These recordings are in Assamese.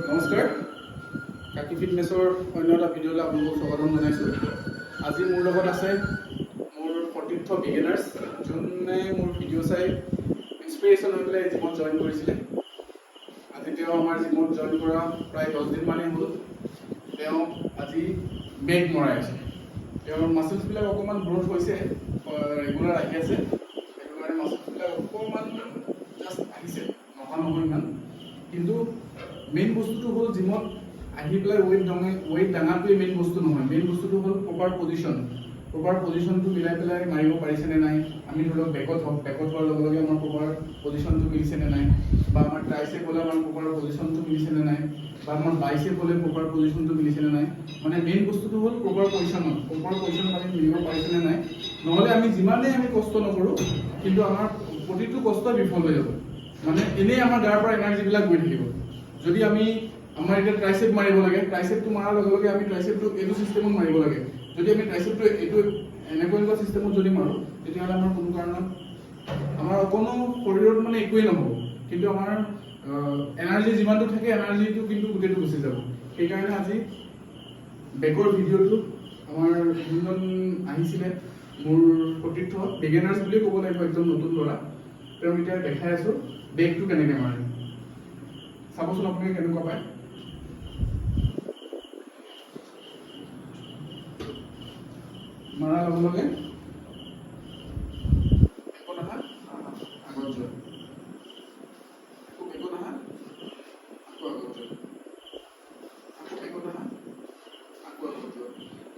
নমস্কাৰ, কাকি ফিটনেছৰ অন্য এটা ভিডিঅ'লৈ আপোনালোকক স্বাগতম জনাইছোঁ। আজি মোৰ লগত আছে মোৰ সতীৰ্থ বিগিনাৰ্ছ, যোনে মোৰ ভিডিঅ' চাই ইনস্পিৰেশ্যন হৈ পেলাই জিমত জইন কৰিছিলে। আজি তেওঁ আমাৰ জিমত জইন কৰা প্ৰায় 10 দিনমানেই হ'ল। তেওঁ আজি বেগ মৰাই আছে। তেওঁৰ মাছলছবিলাক অকণমান গ্ৰ'থ হৈছে, ৰেগুলাৰ আহি আছে। সেইটো কাৰণে মাছলছবিলাক অকণমান জাষ্ট আহিছে, নহা নহয় ইমান। কিন্তু মেইন বস্তুটো হ'ল জিমত আহি পেলাই ৱেইট ডাঙাটোৱে মেইন বস্তু নহয়। মেইন বস্তুটো হ'ল প্ৰপাৰ পজিশ্যনটো মিলাই পেলাই মাৰিব পাৰিছেনে নাই। আমি ধৰি লওক বেকত হোৱাৰ লগে লগে আমাৰ প্ৰপাৰ পজিশ্যনটো মিলিছেনে নাই, বা আমাৰ ট্ৰাইচেপ হ'লে আমাৰ প্ৰপাৰ পজিশ্যনটো মিলিছেনে নাই, বা আমাৰ বাইচেপ হ'লে প্ৰপাৰ পজিশ্যনটো মিলিছেনে নাই। মানে মেইন বস্তুটো হ'ল প্ৰপাৰ পজিশ্যনত আমি মিলিব পাৰিছেনে নাই। নহ'লে আমি যিমানেই কষ্ট নকৰোঁ, কিন্তু আমাৰ প্ৰতিটো কষ্ট বিফল হৈ যাব। মানে এনেই আমাৰ গাৰ পৰা এনাৰ্জিবিলাক গৈ থাকিব। যদি আমাৰ এতিয়া ট্ৰাইচেপ মাৰিব লাগে, ট্ৰাইচেপটো মৰাৰ লগে লগে আমি ট্ৰাইচেপটো এইটো চিষ্টেমত মাৰিব লাগে। যদি আমি ট্ৰাইচেপটো এইটো এনেকুৱা চিষ্টেমত যদি মাৰোঁ, তেতিয়াহ'লে আমাৰ কোনো কাৰণত আমাৰ অকণো শৰীৰত মানে একোৱেই নহ'ব। কিন্তু আমাৰ এনাৰ্জি যিমানটো থাকে, এনাৰ্জিটো কিন্তু গোটেইটো গুচি যাব। সেইকাৰণে আজি বেকৰ ভিডিঅ'টো আমাৰ যোনজন আহিছিলে, মোৰ সতীৰ্থ বিগিনাৰ্ছ বুলিয়ে ক'ব লাগিব, একদম নতুন ল'ৰা। তেওঁক এতিয়া দেখাই আছোঁ বেগটো কেনেকৈ মাৰে। চাবচোন আপুনি কেনেকুৱা পায়। মাৰাৰ লগে লগে বেকত আহা, আগত যোৱা, আকৌ বেকত আহা, আকৌ আগত যোৱা, আকৌ বেকত আহা, আকৌ আগত যোৱা।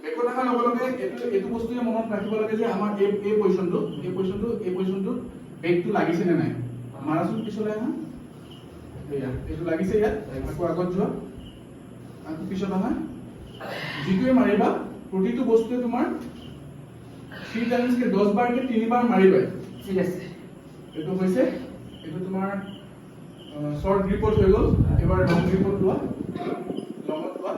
বেকত অহাৰ লগে লগে এইটো বস্তুৱে মনত ৰাখিব লাগে যে আমাৰ এই পজিশ্যনটো বেগটো লাগিছে নে নাই। মাৰাচোন পিছলৈ আহা, এইটো লাগিছে ইয়াত, আকৌ আগত যোৱা, আকৌ পিছত আহা। যিটোৱে মাৰিবা প্ৰতিটো বস্তুৱে তোমাৰ 3 টাইমছকে 10 বাৰকে 3 বাৰ মাৰিবা। ঠিক আছে, এইটো হৈছে, এইটো তোমাৰ শ্বৰ্ট গ্ৰিপত হৈ গ'ল। এবাৰ লং গ্ৰিপত লোৱা, লঙত লোৱা,